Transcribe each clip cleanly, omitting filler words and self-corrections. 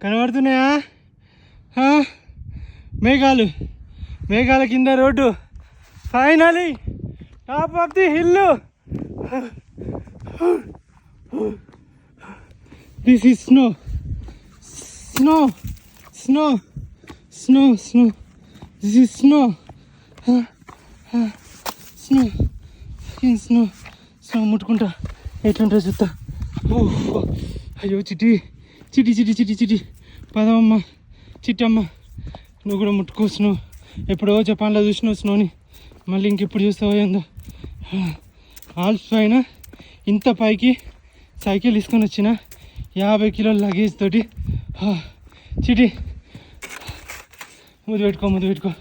కనబడుతున్నాయా? మేఘాలు, మేఘాల కింద road. Finally top of the hill. This is snow, snow, snow, snow, snow. This is snow, snow, snow. Snow ముట్టుకుంటా ఎట్లుంటా చూస్తా. అయ్యో చిటి చిటి చిటి చిటి చిటి. పదవమ్మ చిట్టమ్మ, నువ్వు కూడా ముట్టుకో స్నో. ఎప్పుడో జపాన్లో చూసినావు స్నోని, మళ్ళీ ఇంకెప్పుడు చూస్తావో ఏందో. ఆల్ప్స్ పైన ఇంత పైకి సైకిల్ తీసుకొని వచ్చిన 50 కిలోల లగేజ్ తోటి. చిటి ముద్దు పెట్టుకో, ముద్దు పెట్టుకో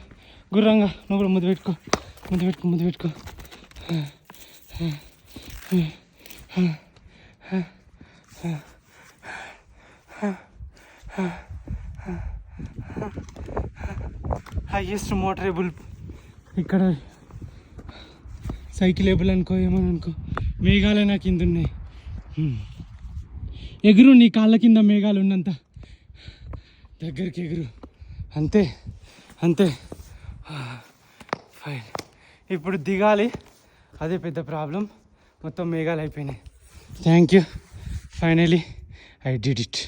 గుర్రంగా. నువ్వు కూడా ముద్దు పెట్టుకో, ముద్దు పెట్టుకో, ముద్దు పెట్టుకో. హైయెస్ట్ మోటరేబుల్ ఇక్కడ సైకిలేబుల్ అనుకో, ఏమని అనుకో. మేఘాలే నా కింద ఉన్నాయి. ఎగురు, నీ కాళ్ళ కింద మేఘాలు ఉన్నంత దగ్గరికి ఎగురు. అంతే అంతే. ఫైన్. ఇప్పుడు దిగాలి, అదే పెద్ద ప్రాబ్లం. మొత్తం మేఘాలు అయిపోయినాయి. Thank you, finally I did it.